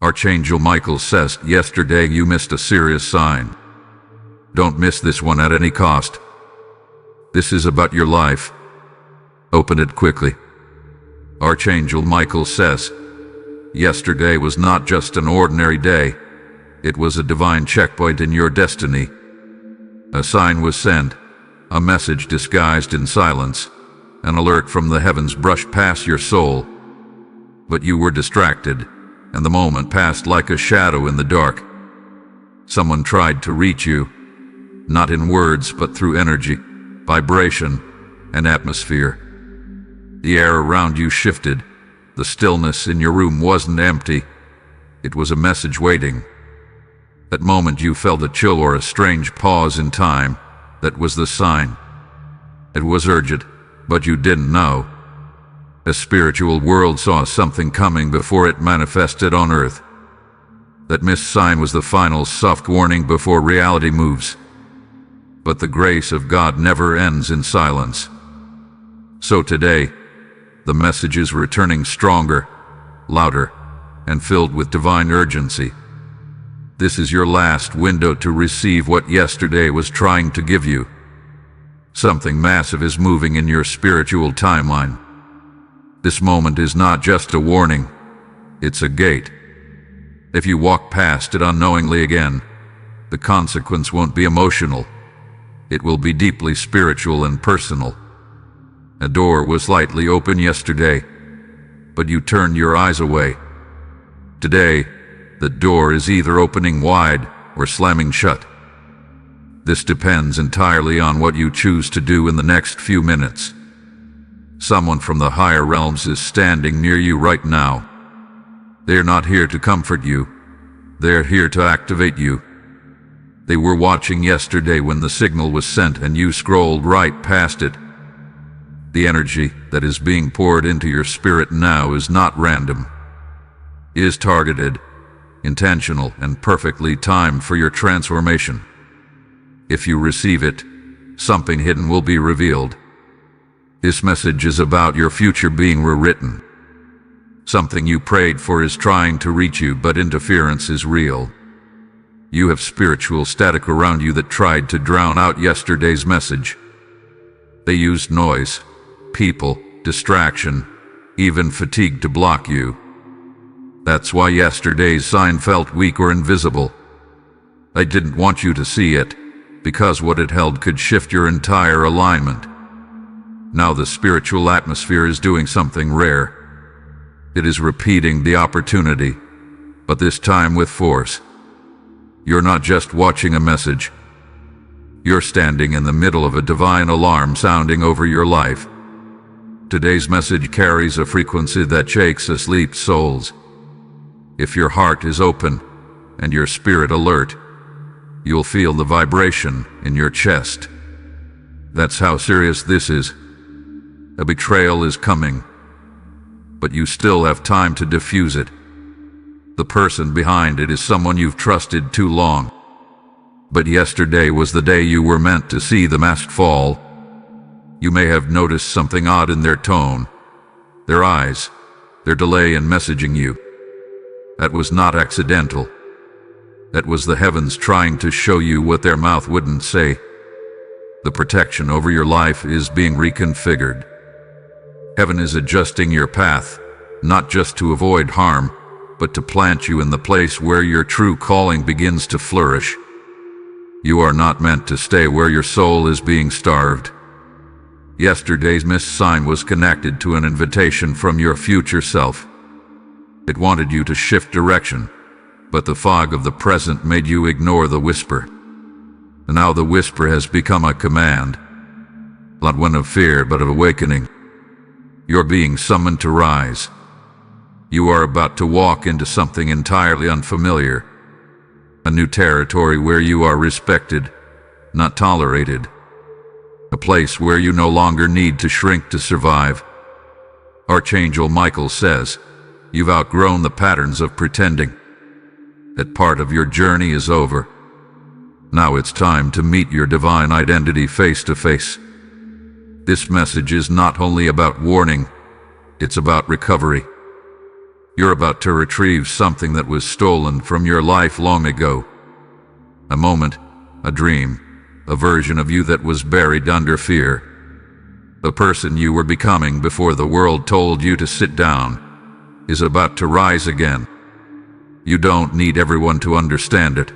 Archangel Michael says, yesterday you missed a serious sign. Don't miss this one at any cost. This is about your life. Open it quickly. Archangel Michael says, yesterday was not just an ordinary day. It was a divine checkpoint in your destiny. A sign was sent, a message disguised in silence. An alert from the heavens brushed past your soul. But you were distracted, and the moment passed like a shadow in the dark. Someone tried to reach you, not in words but through energy, vibration, and atmosphere. The air around you shifted. The stillness in your room wasn't empty. It was a message waiting. That moment you felt a chill or a strange pause in time. That was the sign. It was urgent, but you didn't know. A spiritual world saw something coming before it manifested on earth. That missed sign was the final soft warning before reality moves. But the grace of God never ends in silence. So today, the message is returning stronger, louder, and filled with divine urgency. This is your last window to receive what yesterday was trying to give you. Something massive is moving in your spiritual timeline. This moment is not just a warning, it's a gate. If you walk past it unknowingly again, the consequence won't be emotional. It will be deeply spiritual and personal. A door was slightly open yesterday, but you turned your eyes away. Today, the door is either opening wide or slamming shut. This depends entirely on what you choose to do in the next few minutes. Someone from the higher realms is standing near you right now. They're not here to comfort you. They're here to activate you. They were watching yesterday when the signal was sent and you scrolled right past it. The energy that is being poured into your spirit now is not random. It is targeted, intentional, and perfectly timed for your transformation. If you receive it, something hidden will be revealed. This message is about your future being rewritten. Something you prayed for is trying to reach you, but interference is real. You have spiritual static around you that tried to drown out yesterday's message. They used noise, people, distraction, even fatigue to block you. That's why yesterday's sign felt weak or invisible. I didn't want you to see it, because what it held could shift your entire alignment. Now the spiritual atmosphere is doing something rare. It is repeating the opportunity, but this time with force. You're not just watching a message. You're standing in the middle of a divine alarm sounding over your life. Today's message carries a frequency that shakes asleep souls. If your heart is open and your spirit alert, you'll feel the vibration in your chest. That's how serious this is. A betrayal is coming, but you still have time to diffuse it. The person behind it is someone you've trusted too long. But yesterday was the day you were meant to see the mask fall. You may have noticed something odd in their tone, their eyes, their delay in messaging you. That was not accidental. That was the heavens trying to show you what their mouth wouldn't say. The protection over your life is being reconfigured. Heaven is adjusting your path, not just to avoid harm, but to plant you in the place where your true calling begins to flourish. You are not meant to stay where your soul is being starved. Yesterday's missed sign was connected to an invitation from your future self. It wanted you to shift direction, but the fog of the present made you ignore the whisper. And now the whisper has become a command, not one of fear but of awakening. You're being summoned to rise. You are about to walk into something entirely unfamiliar, a new territory where you are respected, not tolerated, a place where you no longer need to shrink to survive. Archangel Michael says, you've outgrown the patterns of pretending. That part of your journey is over. Now it's time to meet your divine identity face to face. This message is not only about warning, it's about recovery. You're about to retrieve something that was stolen from your life long ago. A moment, a dream, a version of you that was buried under fear. The person you were becoming before the world told you to sit down is about to rise again. You don't need everyone to understand it.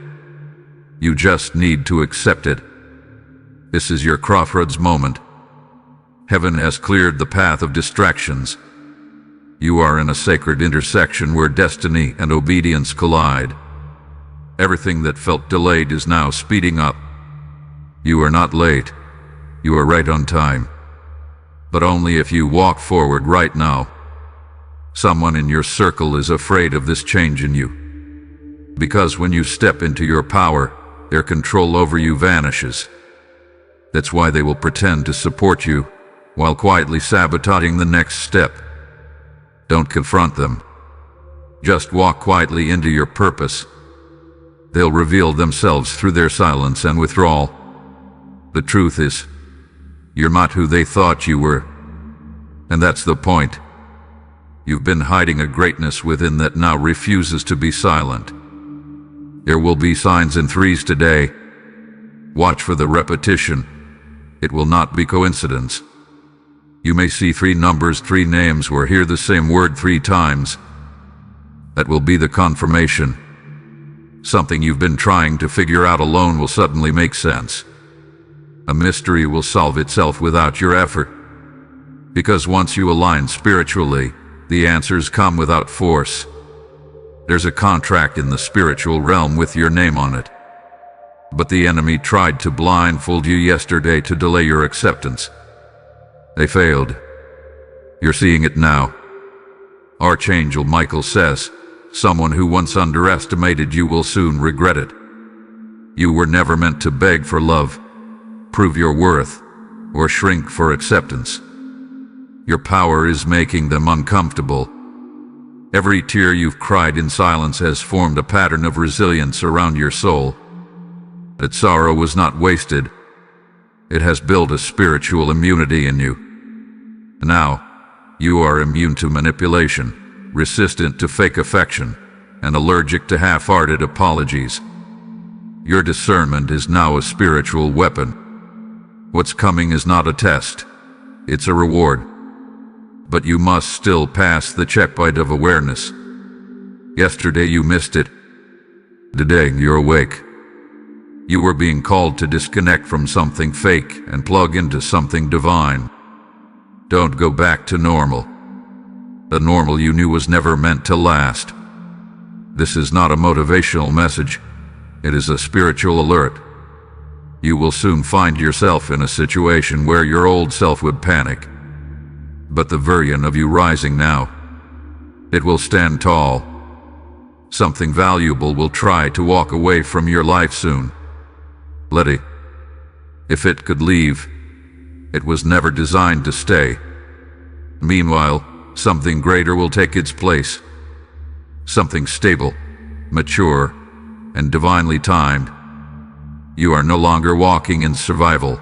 You just need to accept it. This is your crossroads moment. Heaven has cleared the path of distractions. You are in a sacred intersection where destiny and obedience collide. Everything that felt delayed is now speeding up. You are not late. You are right on time. But only if you walk forward right now. Someone in your circle is afraid of this change in you. Because when you step into your power, their control over you vanishes. That's why they will pretend to support you, while quietly sabotaging the next step. Don't confront them. Just walk quietly into your purpose. They'll reveal themselves through their silence and withdrawal. The truth is, you're not who they thought you were. And that's the point. You've been hiding a greatness within that now refuses to be silent. There will be signs in threes today. Watch for the repetition. It will not be coincidence. You may see 3 numbers, 3 names, or hear the same word 3 times. That will be the confirmation. Something you've been trying to figure out alone will suddenly make sense. A mystery will solve itself without your effort. Because once you align spiritually, the answers come without force. There's a contract in the spiritual realm with your name on it. But the enemy tried to blindfold you yesterday to delay your acceptance. They failed. You're seeing it now. Archangel Michael says, someone who once underestimated you will soon regret it. You were never meant to beg for love, prove your worth, or shrink for acceptance. Your power is making them uncomfortable. Every tear you've cried in silence has formed a pattern of resilience around your soul. That sorrow was not wasted. It has built a spiritual immunity in you. Now, you are immune to manipulation, resistant to fake affection, and allergic to half-hearted apologies. Your discernment is now a spiritual weapon. What's coming is not a test. It's a reward. But you must still pass the checkpoint of awareness. Yesterday you missed it. Today you're awake. You were being called to disconnect from something fake and plug into something divine. Don't go back to normal. The normal you knew was never meant to last. This is not a motivational message. It is a spiritual alert. You will soon find yourself in a situation where your old self would panic. But the version of you rising now, it will stand tall. Something valuable will try to walk away from your life soon. Let it. If it could leave, it was never designed to stay. Meanwhile, something greater will take its place. Something stable, mature, and divinely timed. You are no longer walking in survival.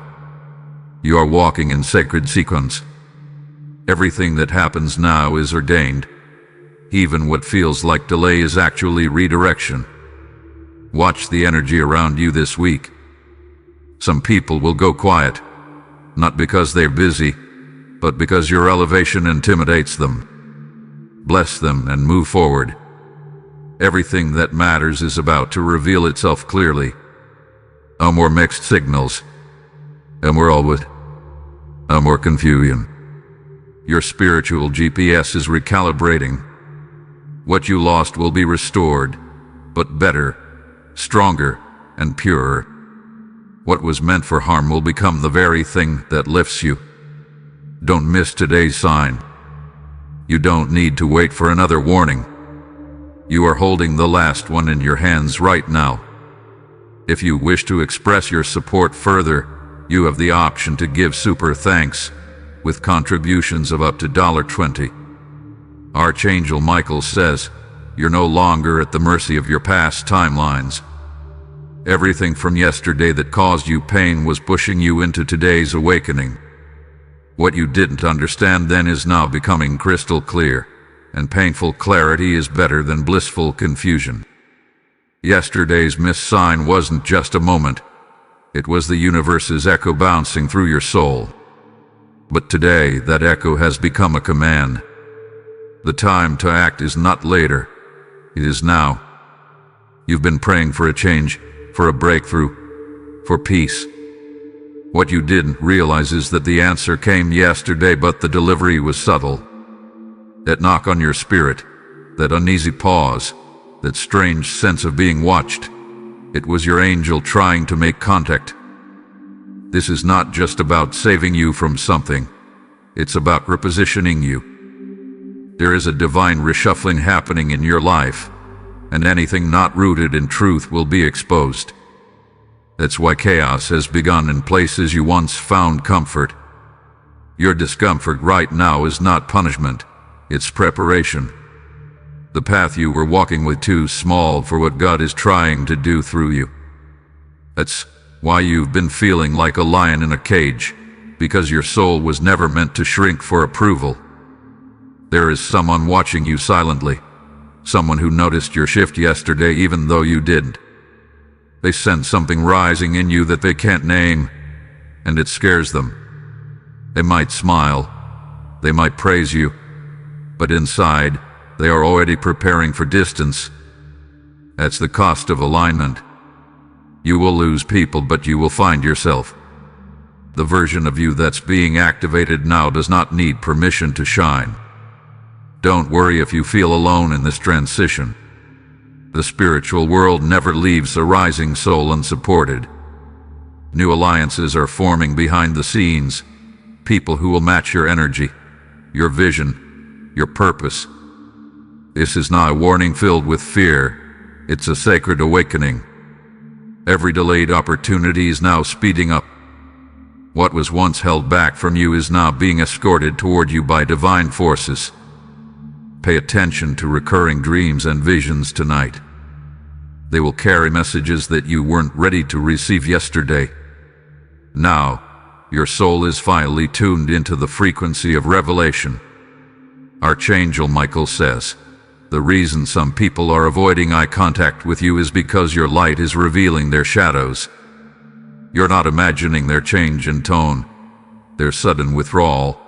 You are walking in sacred sequence. Everything that happens now is ordained. Even what feels like delay is actually redirection. Watch the energy around you this week. Some people will go quiet, not because they're busy, but because your elevation intimidates them. Bless them and move forward. Everything that matters is about to reveal itself clearly. No more mixed signals. No more always. No more confusion. Your spiritual GPS is recalibrating. What you lost will be restored, but better, stronger, and purer. What was meant for harm will become the very thing that lifts you. Don't miss today's sign. You don't need to wait for another warning. You are holding the last one in your hands right now. If you wish to express your support further, you have the option to give super thanks, with contributions of up to $20. Archangel Michael says, you're no longer at the mercy of your past timelines. Everything from yesterday that caused you pain was pushing you into today's awakening. What you didn't understand then is now becoming crystal clear, and painful clarity is better than blissful confusion. Yesterday's missed sign wasn't just a moment. It was the universe's echo bouncing through your soul. But today, that echo has become a command. The time to act is not later. It is now. You've been praying for a change, for a breakthrough, for peace. What you didn't realize is that the answer came yesterday, but the delivery was subtle. That knock on your spirit, that uneasy pause, that strange sense of being watched. It was your angel trying to make contact. This is not just about saving you from something. It's about repositioning you. There is a divine reshuffling happening in your life, and anything not rooted in truth will be exposed. That's why chaos has begun in places you once found comfort. Your discomfort right now is not punishment, it's preparation. The path you were walking was too small for what God is trying to do through you. That's why you've been feeling like a lion in a cage, because your soul was never meant to shrink for approval. There is someone watching you silently, someone who noticed your shift yesterday even though you didn't. They sense something rising in you that they can't name, and it scares them. They might smile, they might praise you, but inside, they are already preparing for distance. That's the cost of alignment. You will lose people, but you will find yourself. The version of you that's being activated now does not need permission to shine. Don't worry if you feel alone in this transition. The spiritual world never leaves a rising soul unsupported. New alliances are forming behind the scenes, people who will match your energy, your vision, your purpose. This is not a warning filled with fear, it's a sacred awakening. Every delayed opportunity is now speeding up. What was once held back from you is now being escorted toward you by divine forces. Pay attention to recurring dreams and visions tonight. They will carry messages that you weren't ready to receive yesterday. Now, your soul is finally tuned into the frequency of revelation. Archangel Michael says, the reason some people are avoiding eye contact with you is because your light is revealing their shadows. You're not imagining their change in tone, their sudden withdrawal,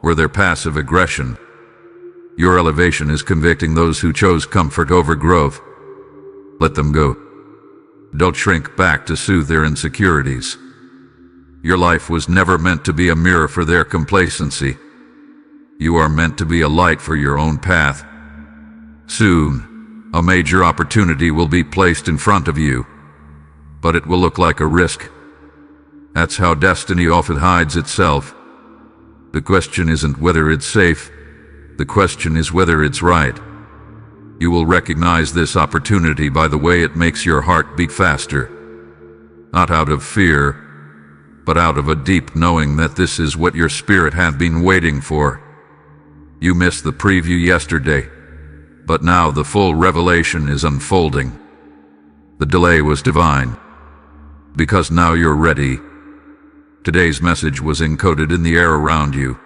or their passive aggression. Your elevation is convicting those who chose comfort over growth. Let them go. Don't shrink back to soothe their insecurities. Your life was never meant to be a mirror for their complacency. You are meant to be a light for your own path. Soon, a major opportunity will be placed in front of you, but it will look like a risk. That's how destiny often hides itself. The question isn't whether it's safe, the question is whether it's right. You will recognize this opportunity by the way it makes your heart beat faster. Not out of fear, but out of a deep knowing that this is what your spirit had been waiting for. You missed the preview yesterday, but now the full revelation is unfolding. The delay was divine, because now you're ready. Today's message was encoded in the air around you.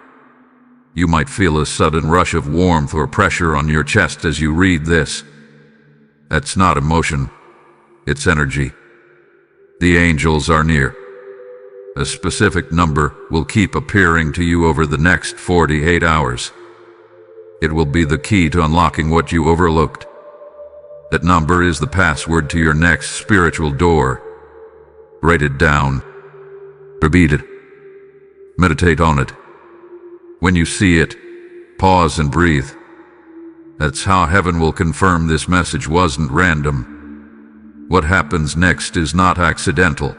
You might feel a sudden rush of warmth or pressure on your chest as you read this. That's not emotion, it's energy. The angels are near. A specific number will keep appearing to you over the next 48 hours. It will be the key to unlocking what you overlooked. That number is the password to your next spiritual door. Write it down. Repeat it. Meditate on it. When you see it, pause and breathe. That's how heaven will confirm this message wasn't random. What happens next is not accidental.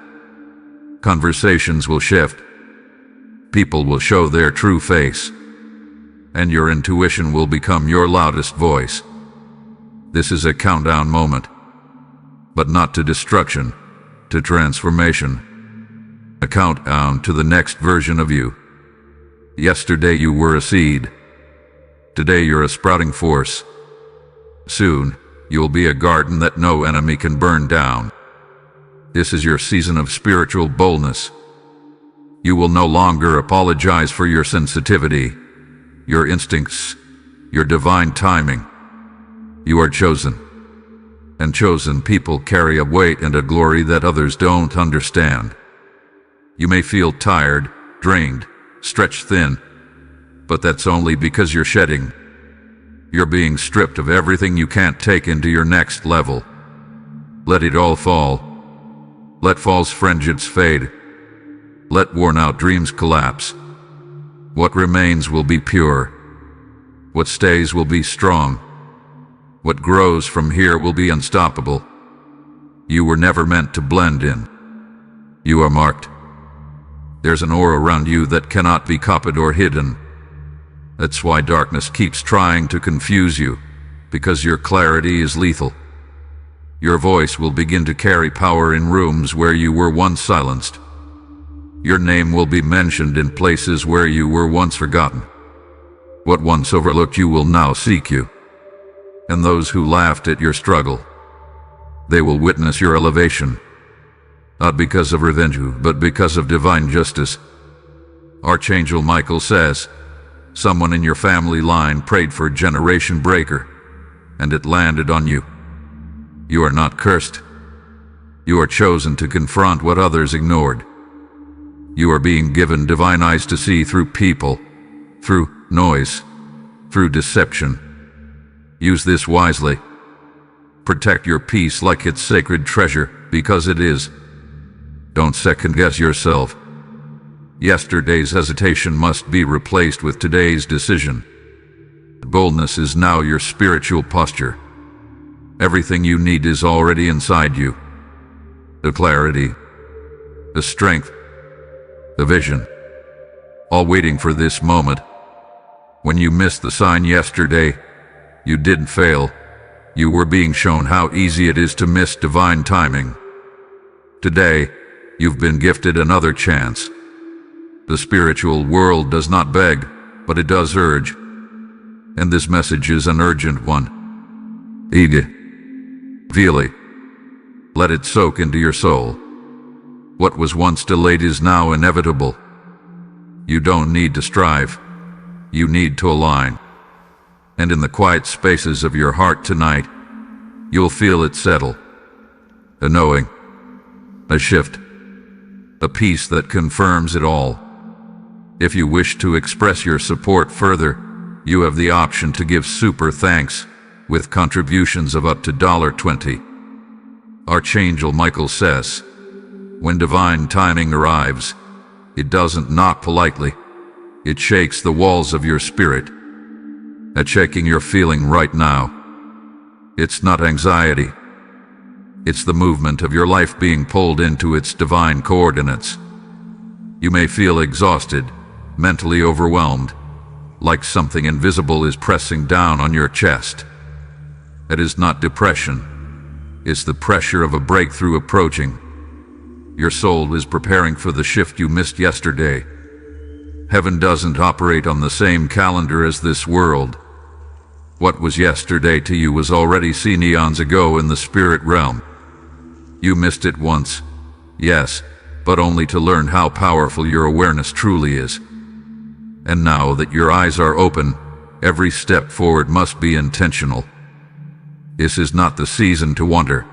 Conversations will shift. People will show their true face. And your intuition will become your loudest voice. This is a countdown moment. But not to destruction, to transformation. A countdown to the next version of you. Yesterday you were a seed. Today you're a sprouting force. Soon, you'll be a garden that no enemy can burn down. This is your season of spiritual boldness. You will no longer apologize for your sensitivity, your instincts, your divine timing. You are chosen. And chosen people carry a weight and a glory that others don't understand. You may feel tired, drained, stretched thin, but that's only because you're shedding. You're being stripped of everything you can't take into your next level. Let it all fall. Let false friendships fade. Let worn-out dreams collapse. What remains will be pure. What stays will be strong. What grows from here will be unstoppable. You were never meant to blend in. You are marked. There's an aura around you that cannot be copied or hidden. That's why darkness keeps trying to confuse you, because your clarity is lethal. Your voice will begin to carry power in rooms where you were once silenced. Your name will be mentioned in places where you were once forgotten. What once overlooked you will now seek you. And those who laughed at your struggle, they will witness your elevation. Not because of revenge, but because of divine justice. Archangel Michael says, someone in your family line prayed for a generation breaker, and it landed on you. You are not cursed. You are chosen to confront what others ignored. You are being given divine eyes to see through people, through noise, through deception. Use this wisely. Protect your peace like it's sacred treasure, because it is. Don't second-guess yourself. Yesterday's hesitation must be replaced with today's decision. Boldness is now your spiritual posture. Everything you need is already inside you. The clarity, the strength, the vision, all waiting for this moment. When you missed the sign yesterday, you didn't fail. You were being shown how easy it is to miss divine timing. Today, you've been gifted another chance. The spiritual world does not beg, but it does urge. And this message is an urgent one. Feel it. Let it soak into your soul. What was once delayed is now inevitable. You don't need to strive. You need to align. And in the quiet spaces of your heart tonight, you'll feel it settle. A knowing, a shift, a peace that confirms it all. If you wish to express your support further, you have the option to give super thanks with contributions of up to $20. Archangel Michael says, when divine timing arrives, it doesn't knock politely. It shakes the walls of your spirit. At shaking you're feeling right now. It's not anxiety. It's the movement of your life being pulled into its divine coordinates. You may feel exhausted, mentally overwhelmed, like something invisible is pressing down on your chest. It is not depression. It's the pressure of a breakthrough approaching. Your soul is preparing for the shift you missed yesterday. Heaven doesn't operate on the same calendar as this world. What was yesterday to you was already seen eons ago in the spirit realm. You missed it once, yes, but only to learn how powerful your awareness truly is. And now that your eyes are open, every step forward must be intentional. This is not the season to wander.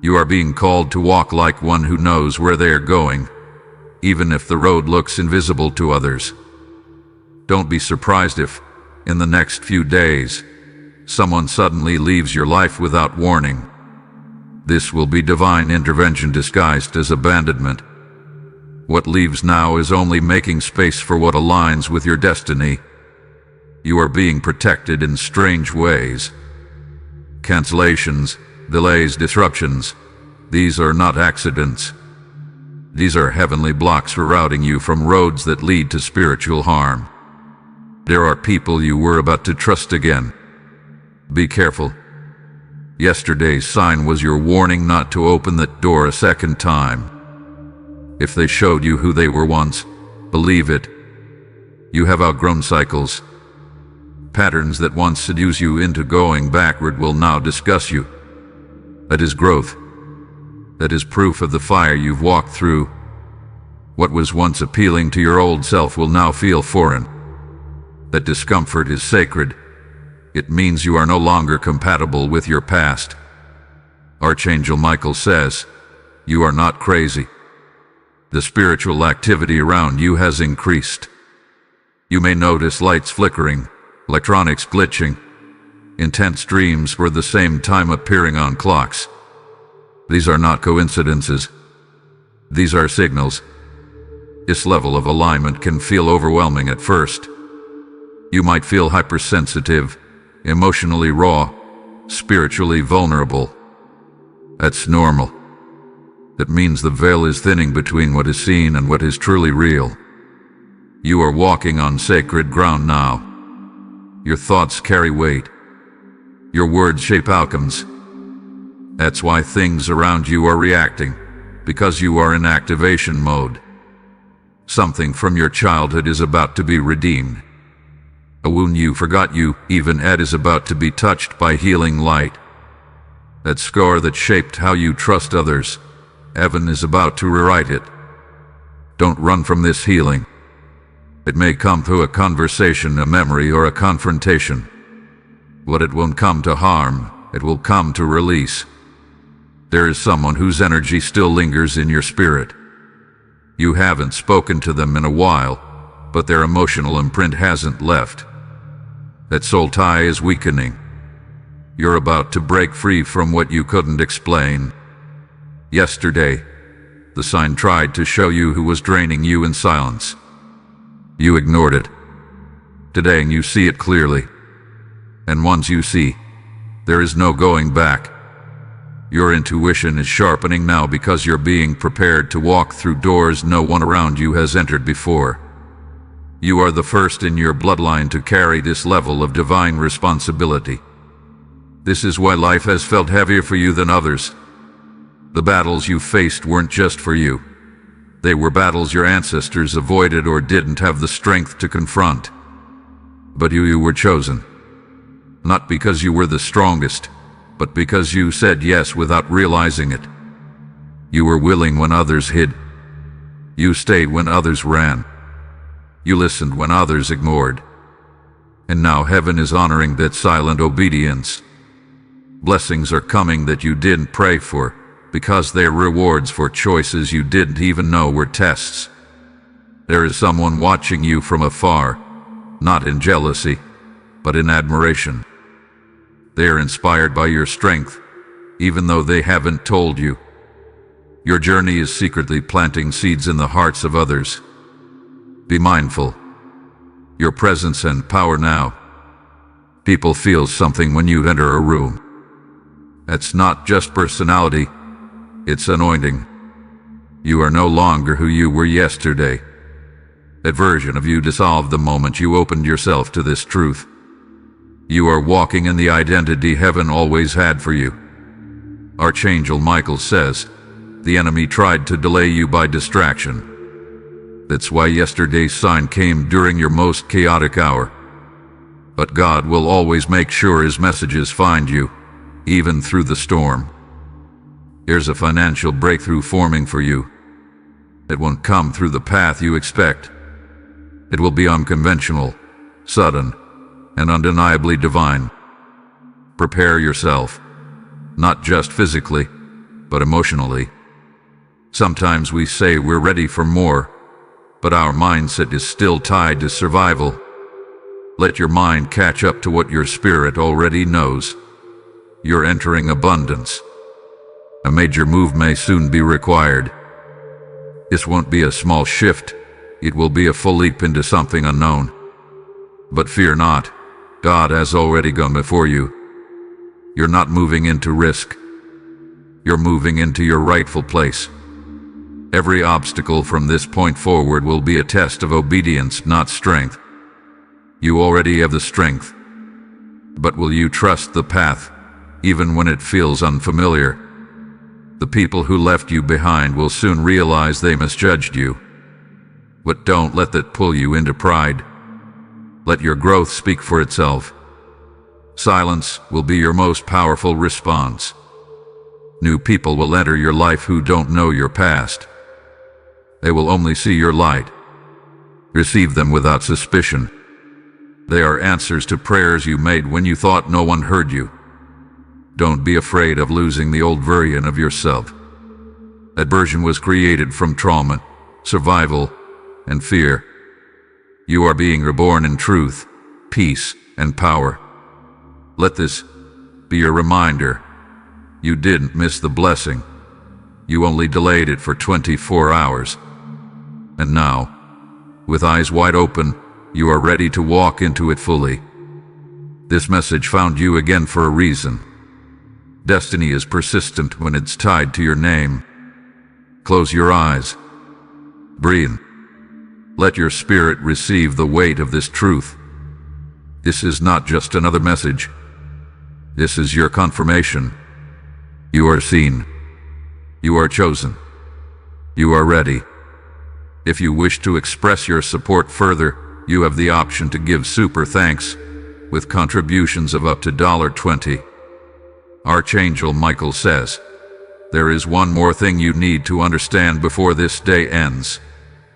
You are being called to walk like one who knows where they are going, even if the road looks invisible to others. Don't be surprised if, in the next few days, someone suddenly leaves your life without warning. This will be divine intervention disguised as abandonment. What leaves now is only making space for what aligns with your destiny. You are being protected in strange ways. Cancellations, delays, disruptions, these are not accidents. These are heavenly blocks rerouting you from roads that lead to spiritual harm. There are people you were about to trust again. Be careful. Yesterday's sign was your warning not to open that door a second time. If they showed you who they were once, believe it. You have outgrown cycles. Patterns that once seduced you into going backward will now disgust you. That is growth. That is proof of the fire you've walked through. What was once appealing to your old self will now feel foreign. That discomfort is sacred, It means you are no longer compatible with your past. Archangel Michael says, you are not crazy. The spiritual activity around you has increased. You may notice lights flickering, electronics glitching, intense dreams for the same time appearing on clocks. These are not coincidences. These are signals. This level of alignment can feel overwhelming at first. You might feel hypersensitive, emotionally raw, spiritually vulnerable. That's normal. That means the veil is thinning between what is seen and what is truly real. You are walking on sacred ground now. Your thoughts carry weight. Your words shape outcomes. That's why things around you are reacting, because you are in activation mode. Something from your childhood is about to be redeemed. A wound you forgot you even had is about to be touched by healing light. That scar that shaped how you trust others, heaven is about to rewrite it. Don't run from this healing. It may come through a conversation, a memory, or a confrontation. But it won't come to harm, it will come to release. There is someone whose energy still lingers in your spirit. You haven't spoken to them in a while, but their emotional imprint hasn't left. That soul tie is weakening. You're about to break free from what you couldn't explain. Yesterday, the sign tried to show you who was draining you in silence. You ignored it. Today you see it clearly. And once you see, there is no going back. Your intuition is sharpening now because you're being prepared to walk through doors no one around you has entered before. You are the first in your bloodline to carry this level of divine responsibility. This is why life has felt heavier for you than others. The battles you faced weren't just for you. They were battles your ancestors avoided or didn't have the strength to confront. But you were chosen. Not because you were the strongest, but because you said yes without realizing it. You were willing when others hid. You stayed when others ran. You listened when others ignored. And now heaven is honoring that silent obedience. Blessings are coming that you didn't pray for, because they're rewards for choices you didn't even know were tests. There is someone watching you from afar, not in jealousy, but in admiration. They are inspired by your strength, even though they haven't told you. Your journey is secretly planting seeds in the hearts of others. Be mindful. Your presence and power now. People feel something when you enter a room. That's not just personality, it's anointing. You are no longer who you were yesterday. That version of you dissolved the moment you opened yourself to this truth. You are walking in the identity heaven always had for you. Archangel Michael says, the enemy tried to delay you by distraction. That's why yesterday's sign came during your most chaotic hour. But God will always make sure his messages find you, even through the storm. There's a financial breakthrough forming for you. It won't come through the path you expect. It will be unconventional, sudden, and undeniably divine. Prepare yourself, not just physically, but emotionally. Sometimes we say we're ready for more, but our mindset is still tied to survival. Let your mind catch up to what your spirit already knows. You're entering abundance. A major move may soon be required. This won't be a small shift, it will be a full leap into something unknown. But fear not, God has already gone before you. You're not moving into risk. You're moving into your rightful place. Every obstacle from this point forward will be a test of obedience, not strength. You already have the strength. But will you trust the path, even when it feels unfamiliar? The people who left you behind will soon realize they misjudged you. But don't let that pull you into pride. Let your growth speak for itself. Silence will be your most powerful response. New people will enter your life who don't know your past. They will only see your light. Receive them without suspicion. They are answers to prayers you made when you thought no one heard you. Don't be afraid of losing the old version of yourself. That version was created from trauma, survival, and fear. You are being reborn in truth, peace, and power. Let this be your reminder. You didn't miss the blessing. You only delayed it for 24 hours. And now, with eyes wide open, you are ready to walk into it fully. This message found you again for a reason. Destiny is persistent when it's tied to your name. Close your eyes. Breathe. Let your spirit receive the weight of this truth. This is not just another message. This is your confirmation. You are seen. You are chosen. You are ready. If you wish to express your support further, you have the option to give super thanks with contributions of up to $20. Archangel Michael says, there is one more thing you need to understand before this day ends.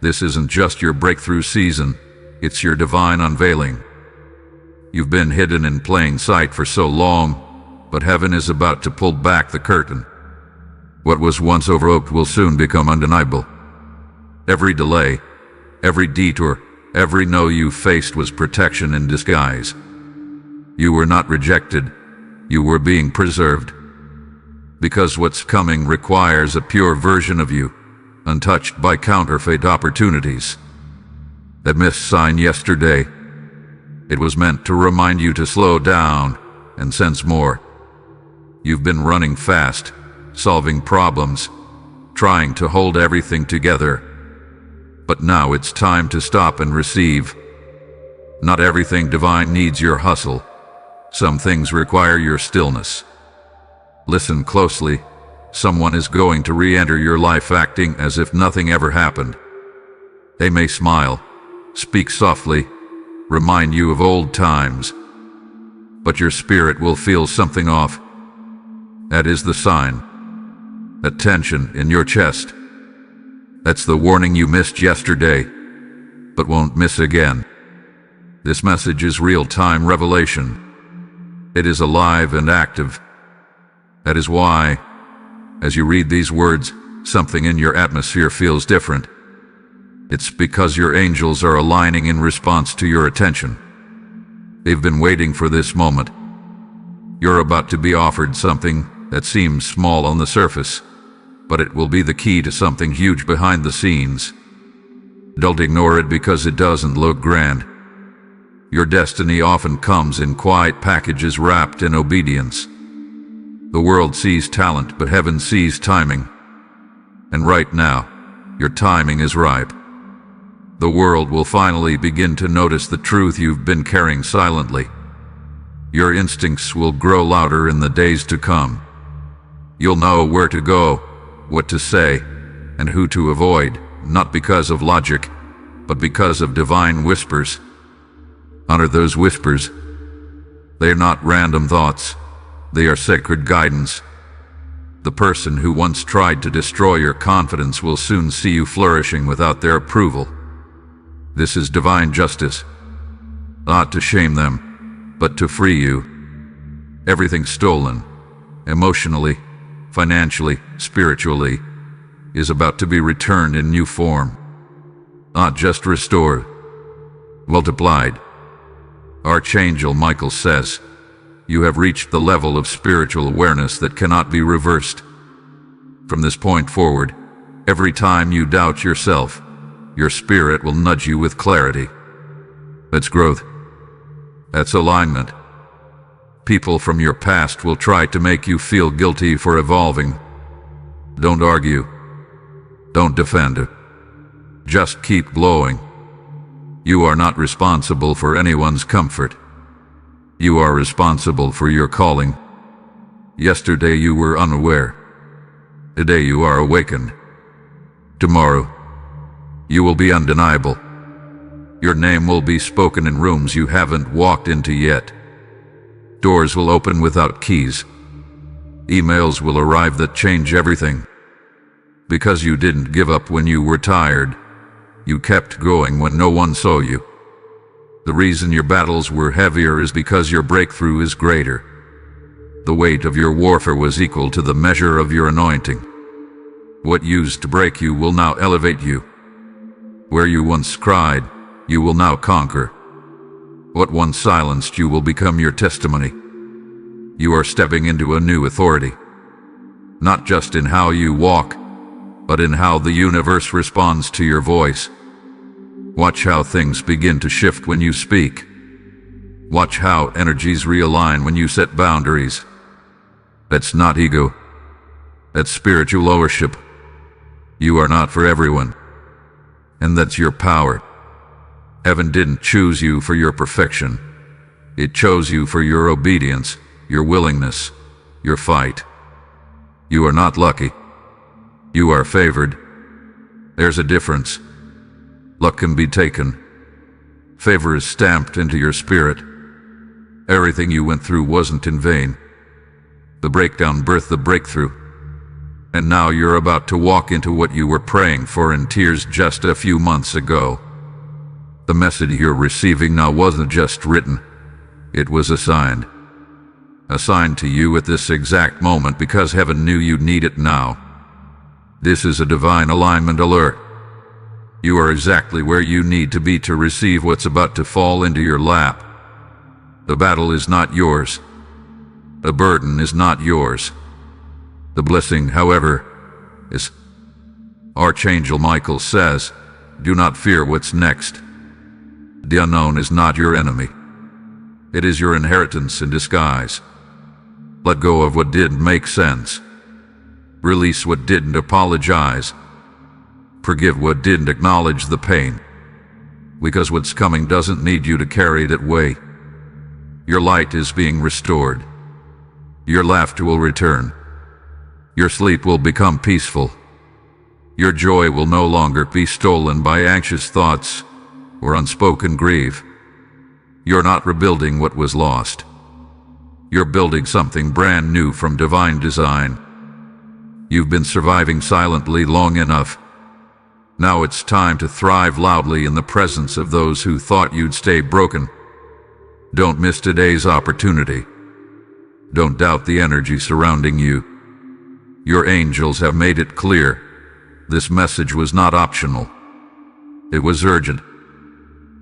This isn't just your breakthrough season, it's your divine unveiling. You've been hidden in plain sight for so long, but heaven is about to pull back the curtain. What was once overlooked will soon become undeniable. Every delay, every detour, every no you faced was protection in disguise. You were not rejected, you were being preserved. Because what's coming requires a pure version of you, untouched by counterfeit opportunities. That missed sign yesterday, it was meant to remind you to slow down and sense more. You've been running fast, solving problems, trying to hold everything together. But now it's time to stop and receive. Not everything divine needs your hustle. Some things require your stillness. Listen closely. Someone is going to re-enter your life acting as if nothing ever happened. They may smile, speak softly, remind you of old times, but your spirit will feel something off. That is the sign. That tension in your chest. That's the warning you missed yesterday, but won't miss again. This message is real-time revelation. It is alive and active. That is why, as you read these words, something in your atmosphere feels different. It's because your angels are aligning in response to your attention. They've been waiting for this moment. You're about to be offered something that seems small on the surface, but it will be the key to something huge behind the scenes. Don't ignore it because it doesn't look grand. Your destiny often comes in quiet packages wrapped in obedience. The world sees talent, but heaven sees timing. And right now, your timing is ripe. The world will finally begin to notice the truth you've been carrying silently. Your instincts will grow louder in the days to come. You'll know where to go, what to say, and who to avoid, not because of logic, but because of divine whispers. Honor those whispers. They are not random thoughts. They are sacred guidance. The person who once tried to destroy your confidence will soon see you flourishing without their approval. This is divine justice. Not to shame them, but to free you. Everything stolen, emotionally, financially, spiritually, is about to be returned in new form. Not just restored, multiplied. Archangel Michael says, you have reached the level of spiritual awareness that cannot be reversed. From this point forward, every time you doubt yourself, your spirit will nudge you with clarity. That's growth. That's alignment. People from your past will try to make you feel guilty for evolving. Don't argue. Don't defend it. Just keep glowing. You are not responsible for anyone's comfort. You are responsible for your calling. Yesterday you were unaware. Today you are awakened. Tomorrow, you will be undeniable. Your name will be spoken in rooms you haven't walked into yet. Doors will open without keys. Emails will arrive that change everything. Because you didn't give up when you were tired. You kept going when no one saw you. The reason your battles were heavier is because your breakthrough is greater. The weight of your warfare was equal to the measure of your anointing. What used to break you will now elevate you. Where you once cried, you will now conquer. What once silenced you will become your testimony. You are stepping into a new authority, not just in how you walk, but in how the universe responds to your voice. Watch how things begin to shift when you speak. Watch how energies realign when you set boundaries. That's not ego. That's spiritual ownership. You are not for everyone. And that's your power. Heaven didn't choose you for your perfection. It chose you for your obedience, your willingness, your fight. You are not lucky. You are favored. There's a difference. Luck can be taken. Favor is stamped into your spirit. Everything you went through wasn't in vain. The breakdown birthed the breakthrough. And now you're about to walk into what you were praying for in tears just a few months ago. The message you're receiving now wasn't just written. It was assigned. Assigned to you at this exact moment because heaven knew you'd need it now. This is a divine alignment alert. You are exactly where you need to be to receive what's about to fall into your lap. The battle is not yours. The burden is not yours. The blessing, however, is. Archangel Michael says, do not fear what's next. The unknown is not your enemy. It is your inheritance in disguise. Let go of what didn't make sense. Release what didn't apologize. Forgive what didn't acknowledge the pain. Because what's coming doesn't need you to carry that weight. Your light is being restored. Your laughter will return. Your sleep will become peaceful. Your joy will no longer be stolen by anxious thoughts or unspoken grief. You're not rebuilding what was lost. You're building something brand new from divine design. You've been surviving silently long enough. Now it's time to thrive loudly in the presence of those who thought you'd stay broken. Don't miss today's opportunity. Don't doubt the energy surrounding you. Your angels have made it clear. This message was not optional. It was urgent.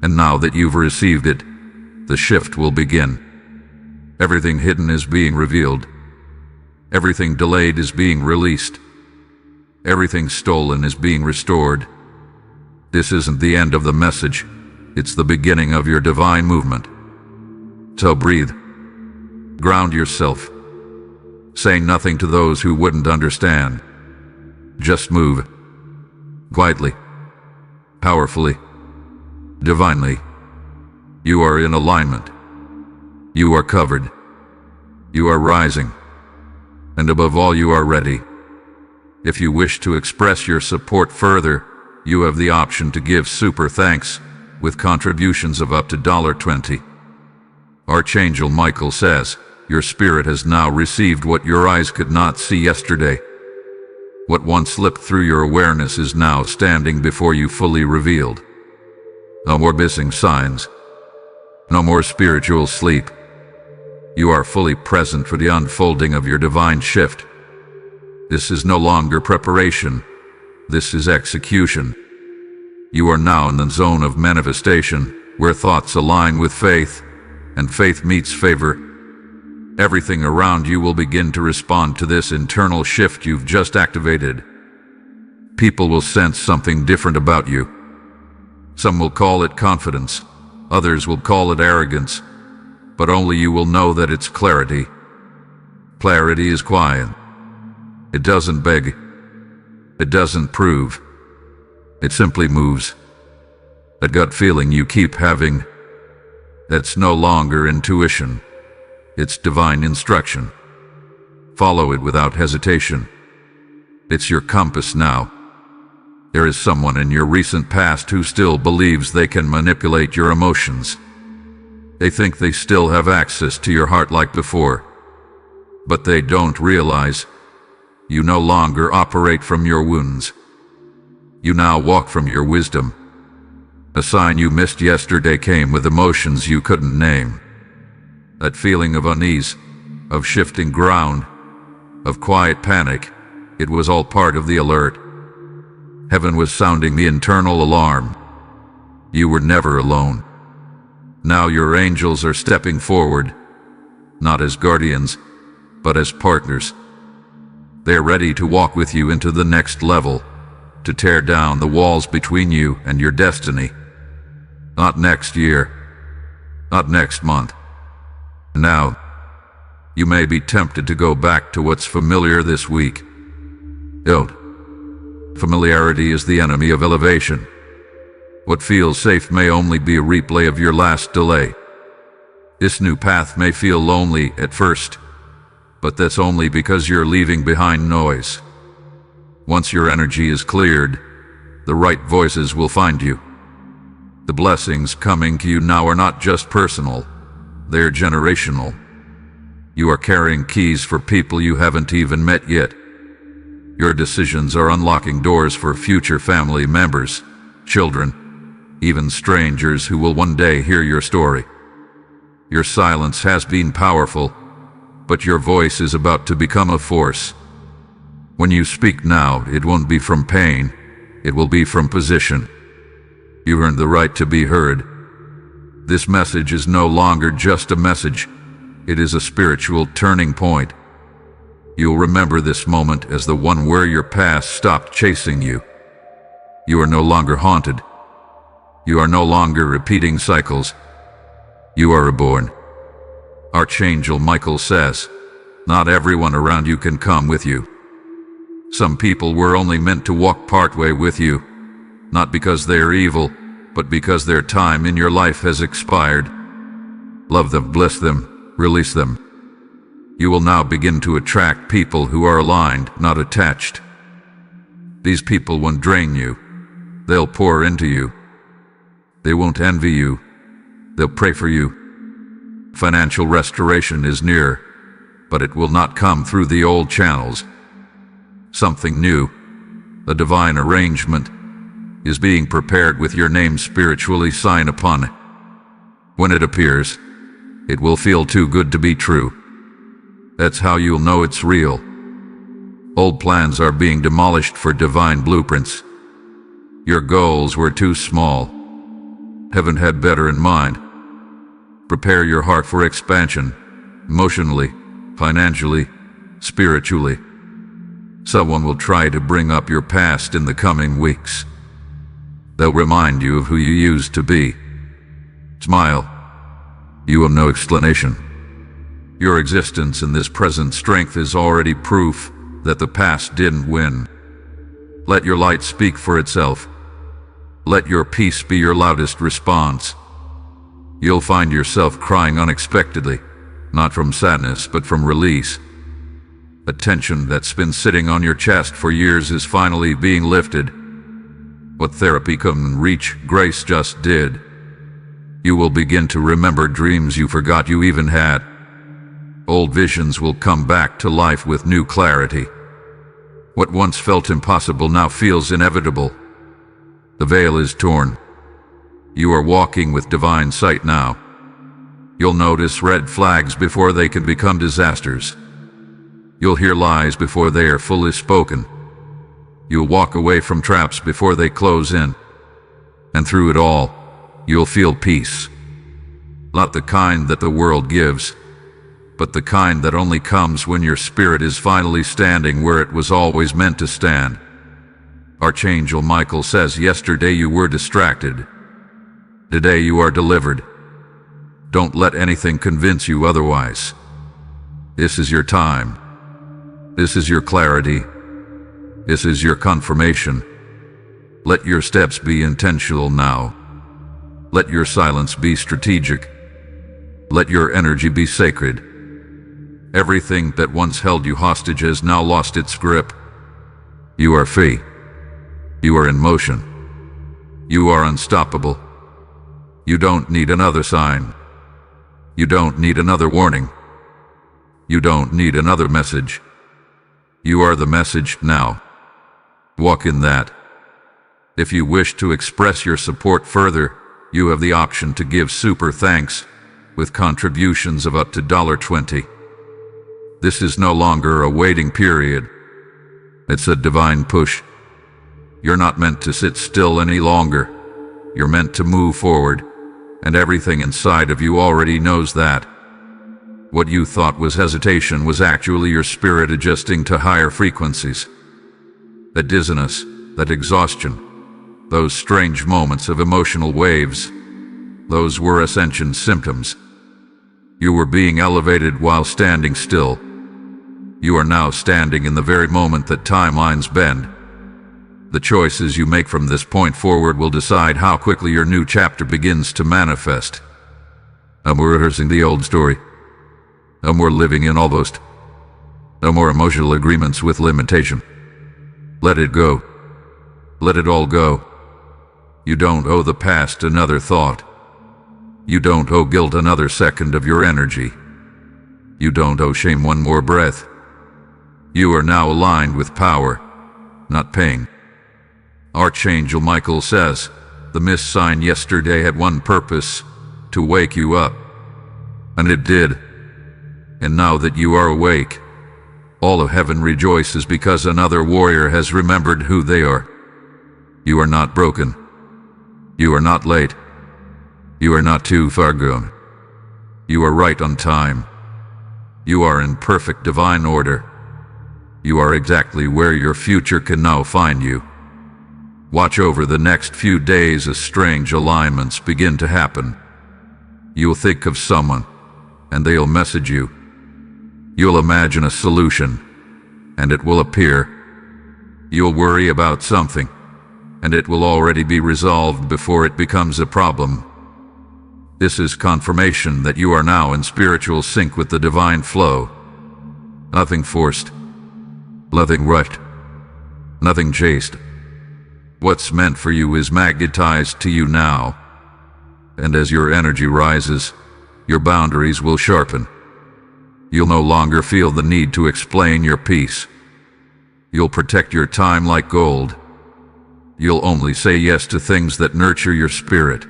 And now that you've received it, the shift will begin. Everything hidden is being revealed. Everything delayed is being released. Everything stolen is being restored. This isn't the end of the message. It's the beginning of your divine movement. So breathe. Ground yourself. Say nothing to those who wouldn't understand. Just move. Quietly. Powerfully. Divinely. You are in alignment. You are covered. You are rising. And above all, you are ready. If you wish to express your support further, you have the option to give super thanks with contributions of up to $20. Archangel Michael says, your spirit has now received what your eyes could not see yesterday. What once slipped through your awareness is now standing before you fully revealed. No more missing signs. No more spiritual sleep. You are fully present for the unfolding of your divine shift. This is no longer preparation. This is execution. You are now in the zone of manifestation, where thoughts align with faith, and faith meets favor. Everything around you will begin to respond to this internal shift you've just activated. People will sense something different about you. Some will call it confidence. Others will call it arrogance. But only you will know that it's clarity. Clarity is quiet. It doesn't beg. It doesn't prove. It simply moves. That gut feeling you keep having, that's no longer intuition. It's divine instruction. Follow it without hesitation. It's your compass now. There is someone in your recent past who still believes they can manipulate your emotions. They think they still have access to your heart like before. But they don't realize you no longer operate from your wounds. You now walk from your wisdom. A sign you missed yesterday came with emotions you couldn't name. That feeling of unease, of shifting ground, of quiet panic, it was all part of the alert. Heaven was sounding the internal alarm. You were never alone. Now your angels are stepping forward, not as guardians, but as partners. They're ready to walk with you into the next level, to tear down the walls between you and your destiny. Not next year, not next month. Now, you may be tempted to go back to what's familiar this week. Don't. Familiarity is the enemy of elevation. What feels safe may only be a replay of your last delay. This new path may feel lonely at first, but that's only because you're leaving behind noise. Once your energy is cleared, the right voices will find you. The blessings coming to you now are not just personal, they're generational. You are carrying keys for people you haven't even met yet. Your decisions are unlocking doors for future family members, children, even strangers who will one day hear your story. Your silence has been powerful, but your voice is about to become a force. When you speak now, it won't be from pain, it will be from position. You earned the right to be heard. This message is no longer just a message, it is a spiritual turning point. You'll remember this moment as the one where your past stopped chasing you. You are no longer haunted. You are no longer repeating cycles. You are reborn. Archangel Michael says, not everyone around you can come with you. Some people were only meant to walk partway with you, not because they are evil, but because their time in your life has expired. Love them, bless them, release them. You will now begin to attract people who are aligned, not attached. These people won't drain you. They'll pour into you. They won't envy you. They'll pray for you. Financial restoration is near, but it will not come through the old channels. Something new, a divine arrangement, is being prepared with your name spiritually signed upon it. When it appears, it will feel too good to be true. That's how you'll know it's real. Old plans are being demolished for divine blueprints. Your goals were too small. Heaven had better in mind. Prepare your heart for expansion, emotionally, financially, spiritually. Someone will try to bring up your past in the coming weeks. They'll remind you of who you used to be. Smile. You have no explanation. Your existence in this present strength is already proof that the past didn't win. Let your light speak for itself. Let your peace be your loudest response. You'll find yourself crying unexpectedly, not from sadness but from release. A tension that's been sitting on your chest for years is finally being lifted. What therapy couldn't reach, grace just did. You will begin to remember dreams you forgot you even had. Old visions will come back to life with new clarity. What once felt impossible now feels inevitable. The veil is torn. You are walking with divine sight now. You'll notice red flags before they can become disasters. You'll hear lies before they are fully spoken. You'll walk away from traps before they close in. And through it all, you'll feel peace. Not the kind that the world gives, but the kind that only comes when your spirit is finally standing where it was always meant to stand. Archangel Michael says, yesterday you were distracted. Today you are delivered. Don't let anything convince you otherwise. This is your time. This is your clarity. This is your confirmation. Let your steps be intentional now. Let your silence be strategic. Let your energy be sacred. Everything that once held you hostage has now lost its grip. You are free. You are in motion. You are unstoppable. You don't need another sign. You don't need another warning. You don't need another message. You are the message now. Walk in that. If you wish to express your support further, you have the option to give super thanks with contributions of up to $20. This is no longer a waiting period. It's a divine push. You're not meant to sit still any longer. You're meant to move forward, and everything inside of you already knows that. What you thought was hesitation was actually your spirit adjusting to higher frequencies. That dizziness, that exhaustion, those strange moments of emotional waves, those were ascension symptoms. You were being elevated while standing still. You are now standing in the very moment that timelines bend. The choices you make from this point forward will decide how quickly your new chapter begins to manifest. No more rehearsing the old story. No more living in almost. No more emotional agreements with limitation. Let it go. Let it all go. You don't owe the past another thought. You don't owe guilt another second of your energy. You don't owe shame one more breath. You are now aligned with power, not pain. Archangel Michael says, the missed sign yesterday had one purpose, to wake you up. And it did. And now that you are awake, all of heaven rejoices because another warrior has remembered who they are. You are not broken. You are not late. You are not too far gone. You are right on time. You are in perfect divine order. You are exactly where your future can now find you. Watch over the next few days as strange alignments begin to happen. You'll think of someone, and they'll message you. You'll imagine a solution, and it will appear. You'll worry about something, and it will already be resolved before it becomes a problem. This is confirmation that you are now in spiritual sync with the divine flow. Nothing forced, nothing rushed, nothing chased. What's meant for you is magnetized to you now, and as your energy rises, your boundaries will sharpen. You'll no longer feel the need to explain your peace. You'll protect your time like gold. You'll only say yes to things that nurture your spirit.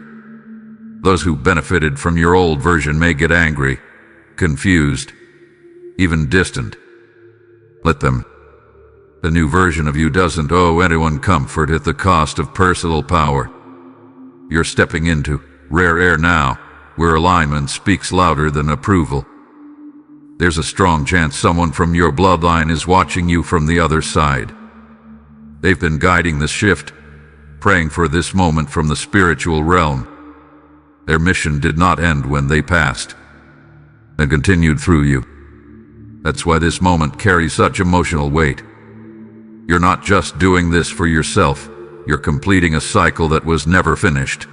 Those who benefited from your old version may get angry, confused, even distant. Let them. The new version of you doesn't owe anyone comfort at the cost of personal power. You're stepping into rare air now, where alignment speaks louder than approval. There's a strong chance someone from your bloodline is watching you from the other side. They've been guiding this shift, praying for this moment from the spiritual realm. Their mission did not end when they passed, and continued through you. That's why this moment carries such emotional weight. You're not just doing this for yourself, you're completing a cycle that was never finished.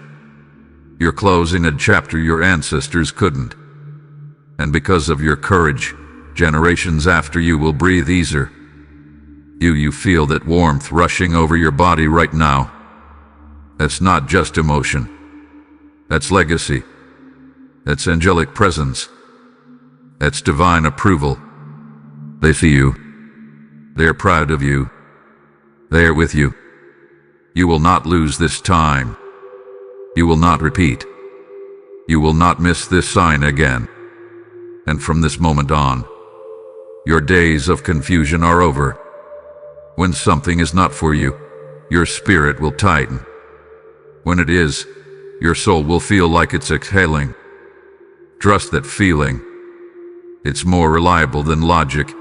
You're closing a chapter your ancestors couldn't. And because of your courage, generations after you will breathe easier. You feel that warmth rushing over your body right now. That's not just emotion. That's legacy. That's angelic presence. That's divine approval. They see you. They're proud of you. They're with you. You will not lose this time. You will not repeat. You will not miss this sign again. And from this moment on, your days of confusion are over. When something is not for you, your spirit will tighten. When it is, your soul will feel like it's exhaling. Trust that feeling. It's more reliable than logic,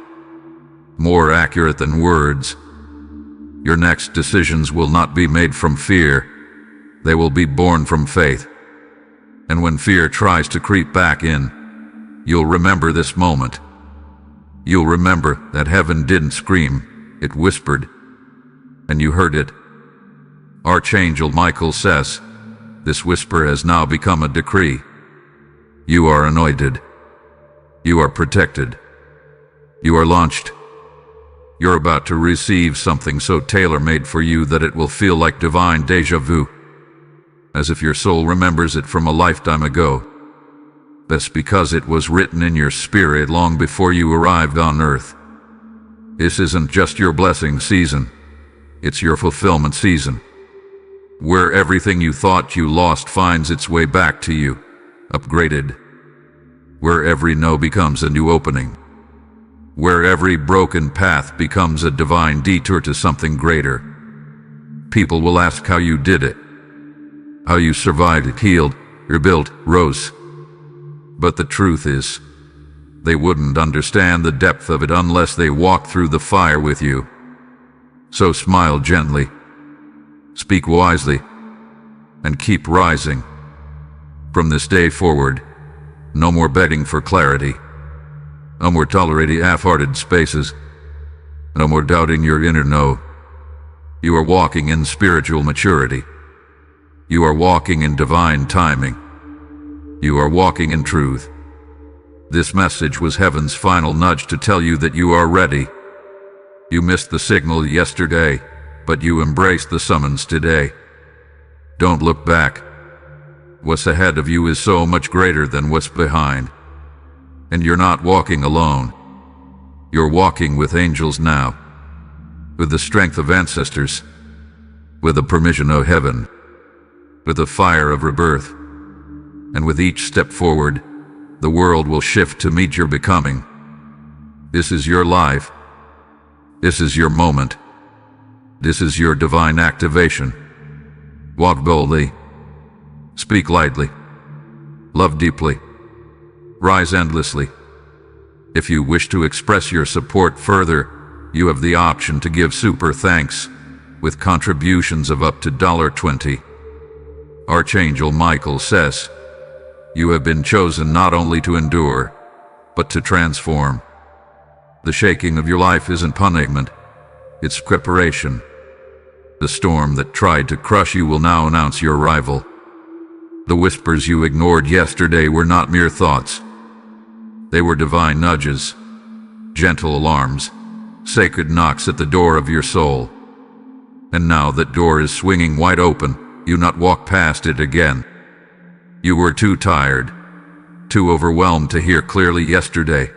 more accurate than words. Your next decisions will not be made from fear. They will be born from faith. And when fear tries to creep back in, you'll remember this moment. You'll remember that heaven didn't scream, it whispered, and you heard it. Archangel Michael says, this whisper has now become a decree. You are anointed. You are protected. You are launched. You're about to receive something so tailor-made for you that it will feel like divine déjà vu, as if your soul remembers it from a lifetime ago. That's because it was written in your spirit long before you arrived on earth. This isn't just your blessing season, it's your fulfillment season. where everything you thought you lost finds its way back to you, upgraded, where every no becomes a new opening, where every broken path becomes a divine detour to something greater. People will ask how you did it, how you survived it, healed, rebuilt, rose. But the truth is, they wouldn't understand the depth of it unless they walked through the fire with you. So smile gently, speak wisely, and keep rising. From this day forward, no more begging for clarity. No more tolerating half-hearted spaces. No more doubting your inner no. You are walking in spiritual maturity. You are walking in divine timing. You are walking in truth. This message was heaven's final nudge to tell you that you are ready. You missed the signal yesterday, but you embraced the summons today. Don't look back. What's ahead of you is so much greater than what's behind. And you're not walking alone. You're walking with angels now, with the strength of ancestors, with the permission of heaven, with the fire of rebirth. And with each step forward, the world will shift to meet your becoming. This is your life. This is your moment. This is your divine activation. Walk boldly. Speak lightly. Love deeply. Rise endlessly. If you wish to express your support further, you have the option to give super thanks with contributions of up to $20. Archangel Michael says, you have been chosen not only to endure, but to transform. The shaking of your life isn't punishment, it's preparation. The storm that tried to crush you will now announce your arrival. The whispers you ignored yesterday were not mere thoughts. They were divine nudges, gentle alarms, sacred knocks at the door of your soul. And now that door is swinging wide open, you not walk past it again. You were too tired, too overwhelmed to hear clearly yesterday,